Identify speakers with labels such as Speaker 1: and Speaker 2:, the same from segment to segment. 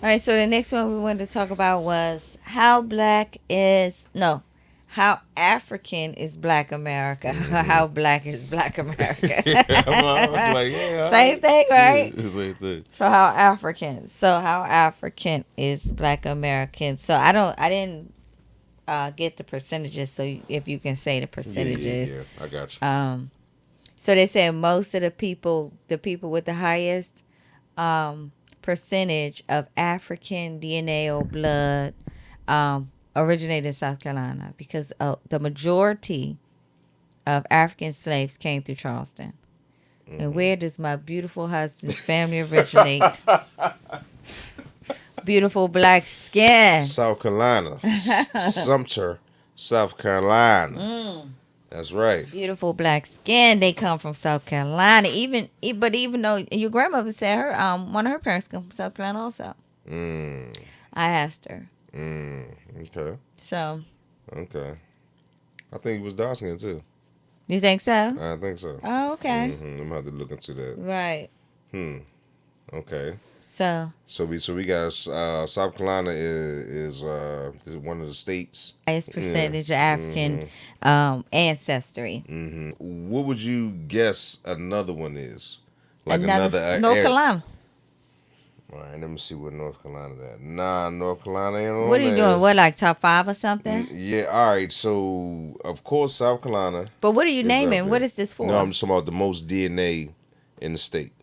Speaker 1: All right, so the next one we wanted to talk about was how African is Black America? How Black is Black America?
Speaker 2: I'm like, yeah,
Speaker 1: Same thing, right?
Speaker 2: Yeah, same thing.
Speaker 1: So how African is Black American? So I didn't get the percentages. So if you can say the percentages,
Speaker 2: Yeah, I got you.
Speaker 1: So they said most of the people with the highest percentage of African DNA or blood originated in South Carolina because the majority of African slaves came through Charleston. Mm-hmm. And where does my beautiful husband's family originate? Beautiful black skin.
Speaker 2: South Carolina. Sumter, South Carolina. That's right.
Speaker 1: Beautiful black skin. They come from South Carolina. But even though your grandmother said her one of her parents come from South Carolina also. I asked her.
Speaker 2: Okay.
Speaker 1: So.
Speaker 2: Okay. I think it was dark skin too.
Speaker 1: You think so?
Speaker 2: I think so.
Speaker 1: Oh, okay.
Speaker 2: I'm gonna have to look into that.
Speaker 1: Right.
Speaker 2: Okay.
Speaker 1: So
Speaker 2: we got South Carolina is one of the states.
Speaker 1: Highest percentage of African ancestry.
Speaker 2: What would you guess another one is? Like another
Speaker 1: North Carolina.
Speaker 2: All right, let me see what North Carolina is. Nah, North Carolina ain't on
Speaker 1: What are you doing? What, like top 5 or something?
Speaker 2: Yeah, all right. So, of course, South Carolina.
Speaker 1: But what are you naming? What is this for?
Speaker 2: No, I'm just talking about the most DNA in the state.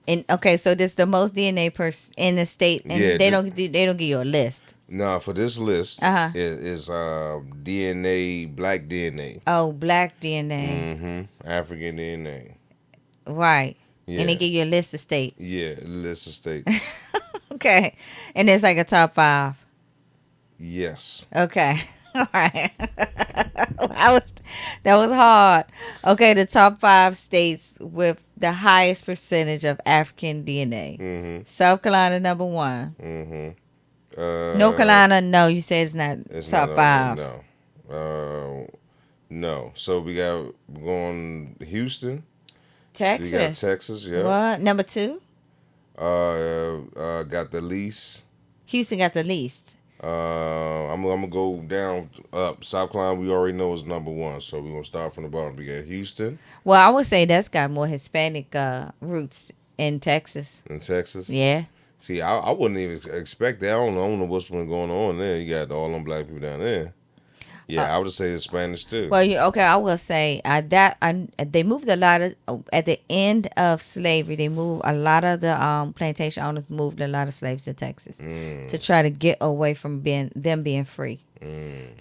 Speaker 1: And okay, so this the most DNA in the state, and they don't give you a list.
Speaker 2: No, for this list is DNA, black DNA.
Speaker 1: Oh, black DNA.
Speaker 2: African DNA.
Speaker 1: Right. Yeah. And they give you a list of states.
Speaker 2: Yeah, a list of states.
Speaker 1: Okay. And it's like a top 5.
Speaker 2: Yes.
Speaker 1: Okay. All right. That was hard. Okay, the top 5 states with the highest percentage of African DNA. South Carolina, number 1. North Carolina, no, you said it's top 5.
Speaker 2: No. No. So we're going Houston.
Speaker 1: Texas.
Speaker 2: You got Texas, yeah.
Speaker 1: What? Number 2?
Speaker 2: Got the least.
Speaker 1: Houston got the least.
Speaker 2: I'm gonna go down up. South Carolina, we already know is number 1, so we're gonna start from the bottom. We got Houston.
Speaker 1: Well, I would say that's got more Hispanic roots in Texas.
Speaker 2: In Texas,
Speaker 1: yeah.
Speaker 2: See, I wouldn't even expect that. I don't know what's been going on there. You got all them black people down there. Yeah, I would say it's Spanish too.
Speaker 1: Well, okay, I will say they moved a lot of at the end of slavery. They moved a lot of the plantation owners moved a lot of slaves to Texas to try to get away from them being free.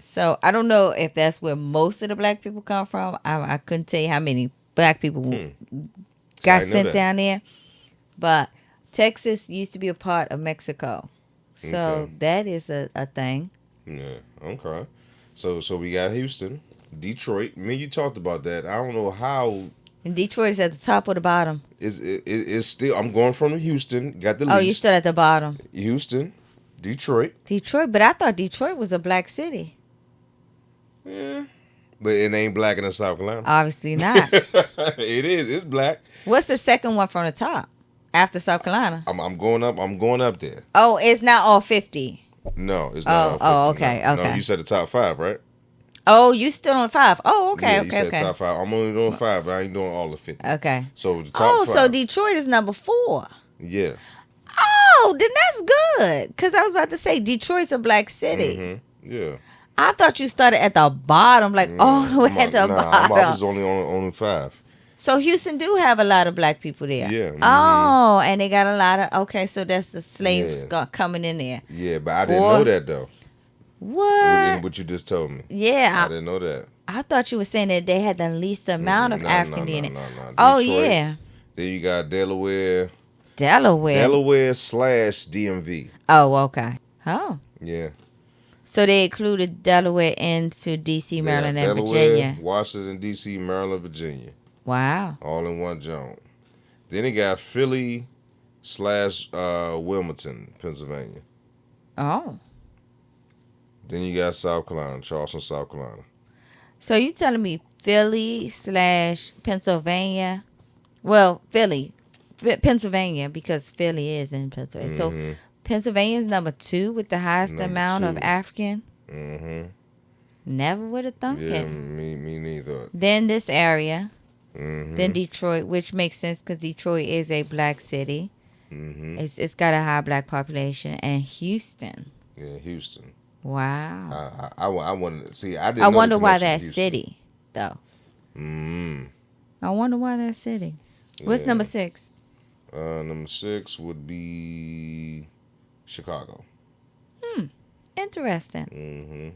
Speaker 1: So I don't know if that's where most of the black people come from. I couldn't tell you how many black people got sent down there, but Texas used to be a part of Mexico, so that is a thing.
Speaker 2: Yeah. Okay. So we got Houston, Detroit. Me, you talked about that. I don't know how.
Speaker 1: And Detroit is at the top or the bottom?
Speaker 2: It's still. I'm going from Houston. Got the least.
Speaker 1: Oh, you're still at the bottom.
Speaker 2: Houston, Detroit.
Speaker 1: Detroit, but I thought Detroit was a black city.
Speaker 2: Yeah, but it ain't black in South Carolina.
Speaker 1: Obviously not.
Speaker 2: It is. It's black.
Speaker 1: What's the second one from the top after South Carolina?
Speaker 2: I'm going up. I'm going up there.
Speaker 1: Oh, it's not all 50.
Speaker 2: No, it's not.
Speaker 1: Okay.
Speaker 2: No, you said the top 5, right?
Speaker 1: Oh, you still on 5? Oh, okay,
Speaker 2: yeah,
Speaker 1: okay,
Speaker 2: you said top 5. I'm only doing 5, but I ain't doing all the 50.
Speaker 1: Okay.
Speaker 2: So the top 5.
Speaker 1: So Detroit is number 4.
Speaker 2: Yeah.
Speaker 1: Oh, then that's good. Because I was about to say Detroit's a black city.
Speaker 2: Yeah.
Speaker 1: I thought you started at the bottom, like all the way at the bottom.
Speaker 2: I was only 5.
Speaker 1: So Houston do have a lot of black people there.
Speaker 2: Yeah.
Speaker 1: Oh, and they got a lot of, okay, so that's the slaves coming in there.
Speaker 2: Yeah, but I didn't know that though.
Speaker 1: What?
Speaker 2: What you just told me.
Speaker 1: Yeah.
Speaker 2: I didn't know that.
Speaker 1: I thought you were saying that they had the least amount of African DNA.
Speaker 2: No.
Speaker 1: Oh,
Speaker 2: Detroit,
Speaker 1: yeah.
Speaker 2: Then you got Delaware. /DMV.
Speaker 1: Oh, okay. Oh.
Speaker 2: Yeah.
Speaker 1: So they included Delaware into D.C., Maryland, and Virginia.
Speaker 2: Washington, D.C., Maryland, Virginia.
Speaker 1: Wow.
Speaker 2: All in one joint. Then he got Philly /Wilmington, Pennsylvania.
Speaker 1: Oh.
Speaker 2: Then you got South Carolina, Charleston, South Carolina.
Speaker 1: So you telling me Philly /Pennsylvania? Well, Pennsylvania, because Philly is in Pennsylvania. So Pennsylvania's number 2 with the highest
Speaker 2: Number
Speaker 1: amount of
Speaker 2: 2.
Speaker 1: African.
Speaker 2: Mm-hmm.
Speaker 1: Never would have thunk
Speaker 2: Yeah,
Speaker 1: it.
Speaker 2: me neither.
Speaker 1: Then this area.
Speaker 2: Mm-hmm.
Speaker 1: Then Detroit, which makes sense because Detroit is a black city.
Speaker 2: Mm-hmm.
Speaker 1: It's got a high black population. And Houston.
Speaker 2: Yeah, Houston.
Speaker 1: Wow.
Speaker 2: I want to see. I didn't.
Speaker 1: I
Speaker 2: know
Speaker 1: wonder
Speaker 2: the
Speaker 1: why
Speaker 2: connection to
Speaker 1: that
Speaker 2: Houston.
Speaker 1: city, though.
Speaker 2: Mm.
Speaker 1: I wonder why that city. What's
Speaker 2: Yeah.
Speaker 1: number 6?
Speaker 2: Number 6 would be Chicago.
Speaker 1: Interesting.
Speaker 2: Mm-hmm.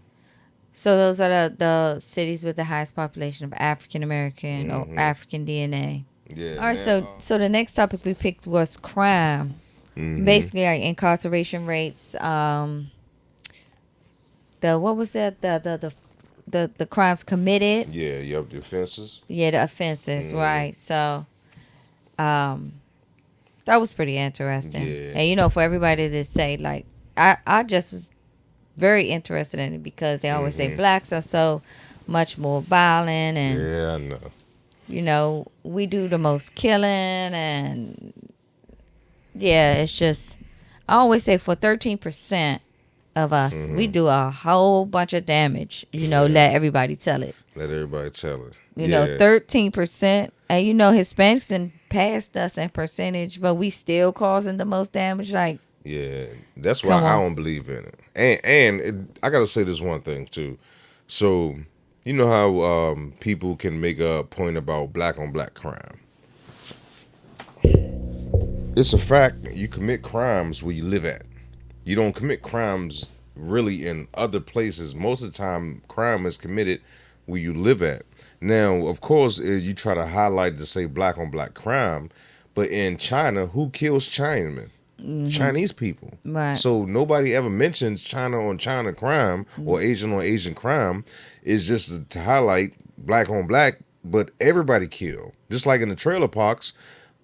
Speaker 1: So those are the cities with the highest population of African American or African DNA.
Speaker 2: Yeah.
Speaker 1: All right, so the next topic we picked was crime.
Speaker 2: Mm-hmm.
Speaker 1: Basically, like incarceration rates. The what was that? The crimes committed.
Speaker 2: Yeah, you have the offenses.
Speaker 1: Yeah, the offenses. Right. So, that was pretty interesting.
Speaker 2: Yeah.
Speaker 1: And for everybody to say like, I just was very interested in it because they always say blacks are so much more violent and
Speaker 2: Yeah, I know.
Speaker 1: we do the most killing and yeah, it's just I always say for 13% of us, we do a whole bunch of damage. Let everybody tell it.
Speaker 2: Let everybody tell it.
Speaker 1: 13%, and Hispanics and passed us in percentage, but we still causing the most damage. Like,
Speaker 2: yeah, that's why I don't believe in it. And I gotta say this one thing too. So you know how people can make a point about black on black crime. It's a fact you commit crimes where you live at. You don't commit crimes really in other places. Most of the time, crime is committed where you live at. Now, of course, you try to highlight to say black on black crime, but in China, who kills Chinamen? Chinese people.
Speaker 1: Right.
Speaker 2: So nobody ever mentions China on China crime or Asian on Asian crime. It's just to highlight black on black, but everybody killed. Just like in the trailer parks,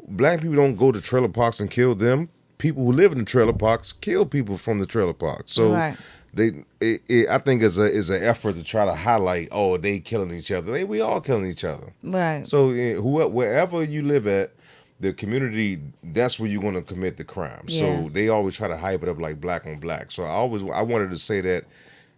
Speaker 2: black people don't go to trailer parks and kill them. People who live in the trailer parks kill people from the trailer parks. So
Speaker 1: right.
Speaker 2: I think is an effort to try to highlight, they killing each other. We all killing each other.
Speaker 1: Right.
Speaker 2: So wherever you live at, the community, that's where you're going to commit the crime.
Speaker 1: Yeah.
Speaker 2: So they always try to hype it up like black on black. So I wanted to say that,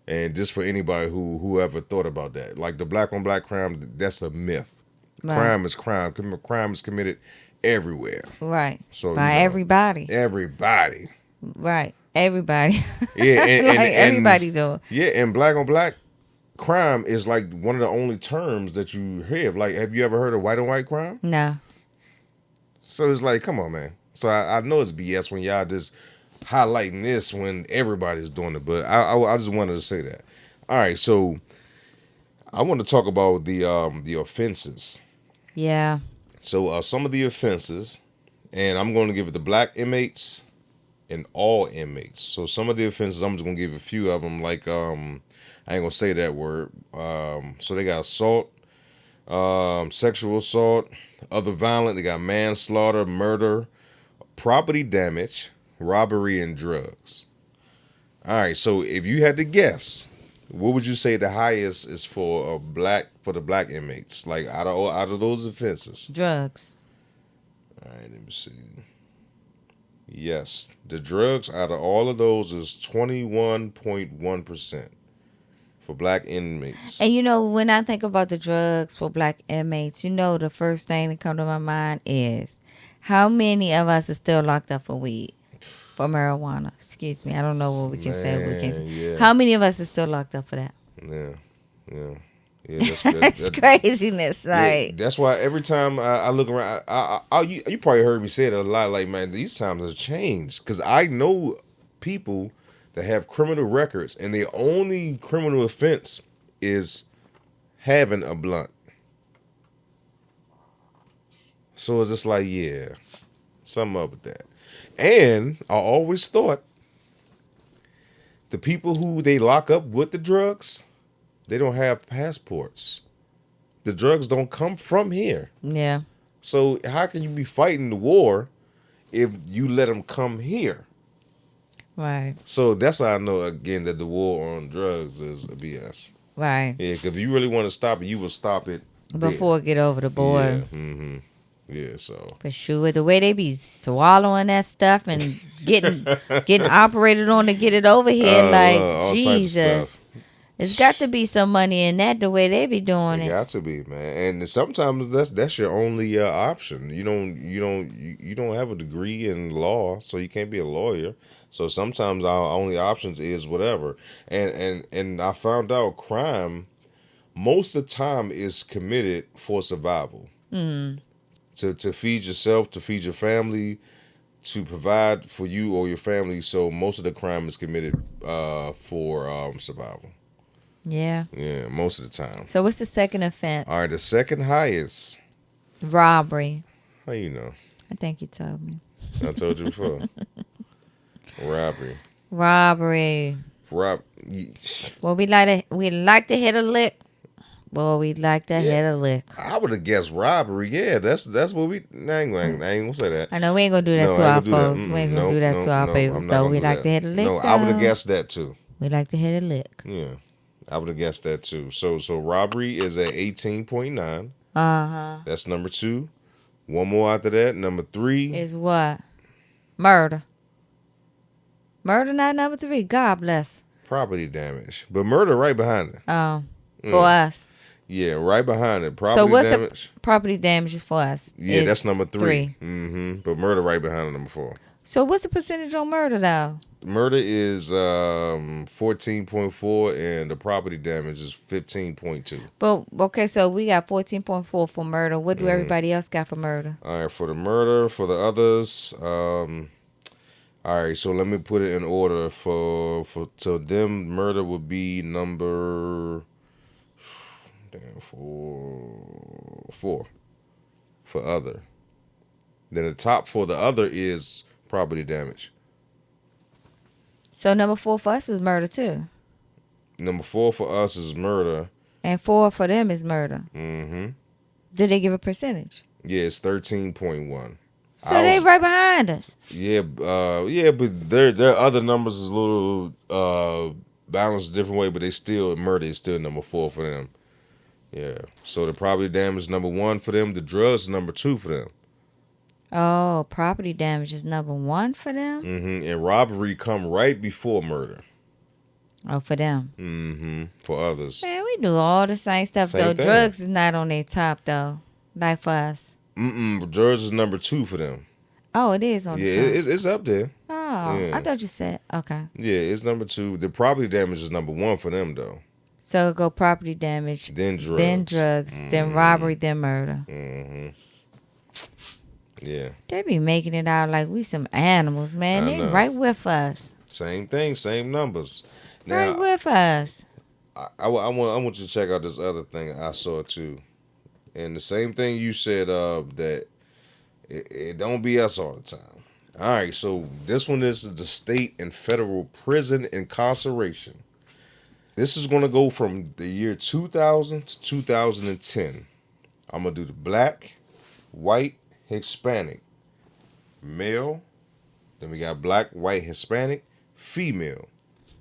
Speaker 2: and just for anybody whoever thought about that, like the black on black crime, that's a myth.
Speaker 1: Right.
Speaker 2: Crime is crime. Crime is committed everywhere.
Speaker 1: Right.
Speaker 2: So
Speaker 1: by everybody.
Speaker 2: Everybody.
Speaker 1: Right. Everybody.
Speaker 2: Yeah, and
Speaker 1: everybody do.
Speaker 2: Yeah, and black on black crime is like one of the only terms that you hear. Like, have you ever heard of white on white crime?
Speaker 1: No.
Speaker 2: So it's like, come on, man. So I know it's BS when y'all just highlighting this when everybody's doing it, but I just wanted to say that. All right, so I want to talk about the offenses.
Speaker 1: Yeah. So
Speaker 2: some of the offenses, and I'm going to give it to black inmates and all inmates. So some of the offenses, I'm just going to give a few of them. Like I ain't gonna say that word. So they got assault, sexual assault, other violent. They got manslaughter, murder, property damage, robbery, and drugs. All right. So if you had to guess, what would you say the highest is for the black inmates? Like out of those offenses,
Speaker 1: drugs.
Speaker 2: All right. Let me see. Yes, the drugs out of all of those is 21.1% for black inmates.
Speaker 1: And when I think about the drugs for black inmates, the first thing that comes to my mind is how many of us are still locked up for weed, for marijuana. Excuse me, I don't know what we can say.
Speaker 2: Yeah.
Speaker 1: How many of us are still locked up for that?
Speaker 2: Yeah.
Speaker 1: That's craziness. Like,
Speaker 2: yeah, that's why every time I look around, you probably heard me say it a lot. Like, man, these times have changed because I know people that have criminal records, and their only criminal offense is having a blunt. So it's just like, yeah, something up with that. And I always thought the people who they lock up with the drugs, they don't have passports. The drugs don't come from here.
Speaker 1: Yeah.
Speaker 2: So how can you be fighting the war if you let them come here?
Speaker 1: Right.
Speaker 2: So that's how I know, again, that the war on drugs is a BS.
Speaker 1: Right.
Speaker 2: Yeah, because if you really want to stop it, you will stop it
Speaker 1: before it get over the border.
Speaker 2: Yeah. Mm-hmm. Yeah, so.
Speaker 1: For sure, the way they be swallowing that stuff and getting operated on to get it over here, like
Speaker 2: All types of
Speaker 1: Jesus.
Speaker 2: stuff.
Speaker 1: It's got to be some money in that. The way they be doing
Speaker 2: It
Speaker 1: it.
Speaker 2: got to be, man. And sometimes that's your only option. You don't have a degree in law, so you can't be a lawyer. So sometimes our only options is whatever. And I found out crime most of the time is committed for survival. To feed yourself, to feed your family, to provide for you or your family. So most of the crime is committed for survival.
Speaker 1: Yeah.
Speaker 2: Yeah, most of the time.
Speaker 1: So what's the second offense?
Speaker 2: All right, the second highest.
Speaker 1: Robbery.
Speaker 2: How you know?
Speaker 1: I think you told me.
Speaker 2: I told you before. Robbery.
Speaker 1: Robbery. Well, we like to hit a lick. Well, we like to hit a lick.
Speaker 2: I would have guessed robbery. Yeah, that's what we. I ain't gonna say that.
Speaker 1: I know we ain't gonna do that to our folks. We ain't gonna do that to our babies, though. We like to hit a lick.
Speaker 2: No, I would have guessed that too.
Speaker 1: We like to hit a lick.
Speaker 2: Yeah, I would have guessed that too. So robbery is at 18.9. That's number 2. One more after that. Number 3
Speaker 1: is what? Murder. Murder not number 3. God bless.
Speaker 2: Property damage, but murder right behind it.
Speaker 1: Oh, for us.
Speaker 2: Yeah, right behind it.
Speaker 1: So what's damage? The property damage is for us?
Speaker 2: Yeah, that's number 3. But murder right behind it, number 4.
Speaker 1: So what's the percentage on murder though?
Speaker 2: Murder is 14.4 and the property damage is 15.2.
Speaker 1: But okay, so we got 14.4 for murder. What do everybody else got for murder?
Speaker 2: All right, for the murder, for the others, all right, so let me put it in order. For to them, murder would be number 4 for other. Then the top for the other is property damage.
Speaker 1: So number 4 for us is murder too.
Speaker 2: Number 4 for us is murder.
Speaker 1: And 4 for them is murder. Did they give a percentage?
Speaker 2: Yeah, it's 13.1.
Speaker 1: So they right behind us.
Speaker 2: Yeah, but their other numbers is a little balanced a different way, but murder is still number 4 for them. Yeah. So the property damage is number 1 for them. The drugs is number 2 for them.
Speaker 1: Oh, property damage is number 1 for them?
Speaker 2: And robbery come right before murder.
Speaker 1: Oh, for them?
Speaker 2: For others.
Speaker 1: Man, we do all the same stuff. So drugs is not on their top, though, like for us.
Speaker 2: Drugs is number 2 for them.
Speaker 1: Oh, it is on the top.
Speaker 2: Yeah, it's up there.
Speaker 1: Oh, yeah. I thought you said, okay.
Speaker 2: Yeah, it's number 2. The property damage is number 1 for them, though.
Speaker 1: So it go property damage, then drugs, then robbery, then murder.
Speaker 2: Yeah.
Speaker 1: They be making it out like we some animals, man. They right with us.
Speaker 2: Same thing, same numbers. Now,
Speaker 1: right with us.
Speaker 2: I want you to check out this other thing I saw too. And the same thing you said, that it don't be us all the time. All right, so this one is the state and federal prison incarceration. This is going to go from the year 2000 to 2010. I'm going to do the black, white, Hispanic, male. Then we got black, white, Hispanic, female.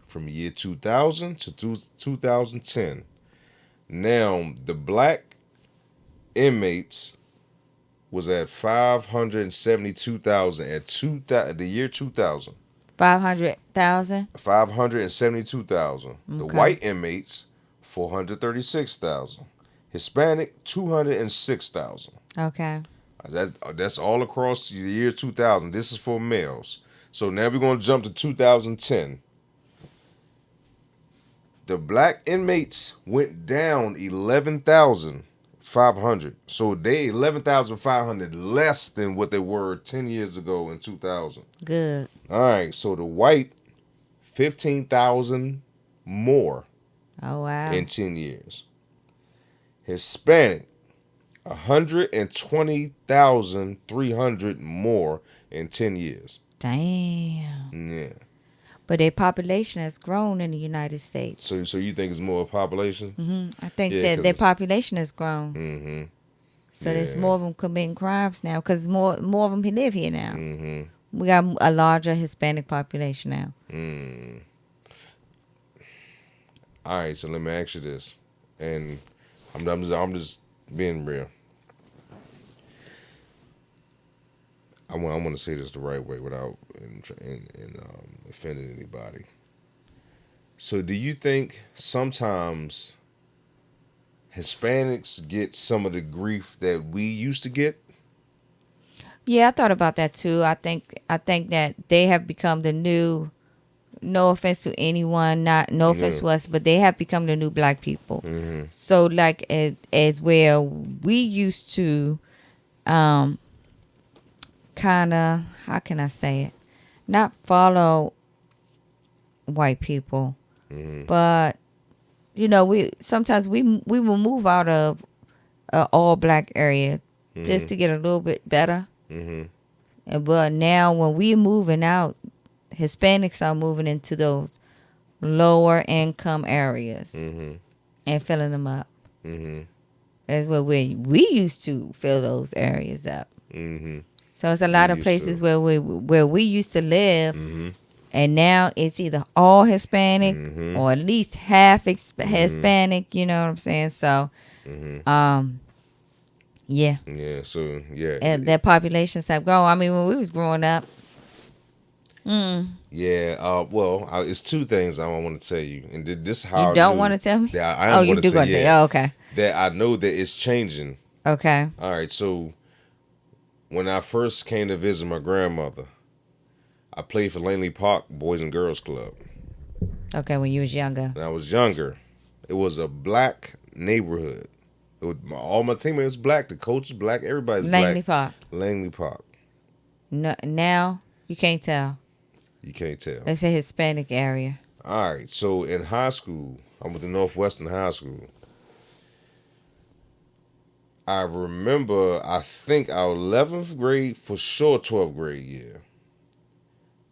Speaker 2: From year 2000 to 2010. Now, the black inmates was at 572,000 at the year 2000.
Speaker 1: 500,000?
Speaker 2: 572,000. The white inmates, 436,000. Hispanic, 206,000.
Speaker 1: Okay.
Speaker 2: That's all across the year 2000. This is for males. So now we're going to jump to 2010. The black inmates went down 11,500. So they 11,500 less than what they were 10 years ago in 2000.
Speaker 1: Good.
Speaker 2: All right. So the white, 15,000 more.
Speaker 1: Oh, wow.
Speaker 2: In 10 years. Hispanic, 120,300 more in 10 years.
Speaker 1: Damn.
Speaker 2: Yeah.
Speaker 1: But their population has grown in the United States.
Speaker 2: So you think it's more population?
Speaker 1: I think that their population has grown. So there's more of them committing crimes now because more of them live here now. We got a larger Hispanic population now.
Speaker 2: All right, so let me ask you this, and I'm just being real. I want to say this the right way without offending anybody. So, do you think sometimes Hispanics get some of the grief that we used to get?
Speaker 1: Yeah, I thought about that too. I think that they have become the new. No offense to anyone, not no offense to us, but they have become the new black people. So like as well, we used to, kind of, how can I say it, not follow white people, but we sometimes we will move out of a all black area just to get a little bit better. But now when we're moving out, Hispanics are moving into those lower income areas and filling them up. That's where we used to fill those areas up. So it's a lot of places where we used to live, and now it's either all Hispanic or at least half Hispanic. You know what I'm saying? So, yeah.
Speaker 2: Yeah. So yeah.
Speaker 1: And that populations have grown. I mean, when we was growing up.
Speaker 2: Yeah. Well, it's two things I want to tell you, and this is how
Speaker 1: You don't want to tell me?
Speaker 2: I
Speaker 1: you do going to say? Oh, okay.
Speaker 2: That I know that it's changing.
Speaker 1: Okay.
Speaker 2: All right. So when I first came to visit my grandmother, I played for Langley Park Boys and Girls Club.
Speaker 1: Okay, when you was younger.
Speaker 2: When I was younger, it was a black neighborhood. All my teammates was black. The coach was black. Everybody's
Speaker 1: Langley
Speaker 2: black.
Speaker 1: Park.
Speaker 2: Langley Park.
Speaker 1: No, now you can't tell.
Speaker 2: You can't tell.
Speaker 1: It's a Hispanic area.
Speaker 2: All right. So in high school, I went to Northwestern High School. I remember, I think our 11th grade, for sure 12th grade year,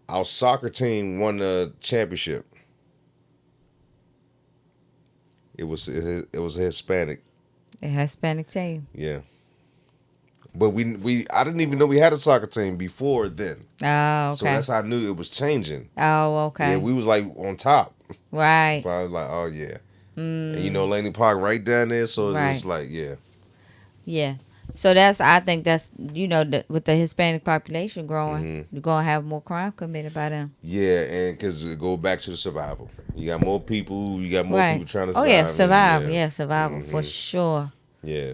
Speaker 2: our soccer team won the championship. It was a Hispanic.
Speaker 1: A Hispanic team.
Speaker 2: Yeah. But I didn't even know we had a soccer team before then.
Speaker 1: Oh, okay.
Speaker 2: So that's how I knew it was changing.
Speaker 1: Oh, okay.
Speaker 2: Yeah, we was like on top.
Speaker 1: Right.
Speaker 2: So I was like, oh yeah. And Langley Park right down there, so
Speaker 1: Right.
Speaker 2: it's like, yeah.
Speaker 1: Yeah. So I think that's, with the Hispanic population growing, you're going to have more crime committed by them.
Speaker 2: Yeah, and because it go back to the survival. You got more people, people trying to survive.
Speaker 1: Oh, yeah, survival. Yeah, survival for sure.
Speaker 2: Yeah.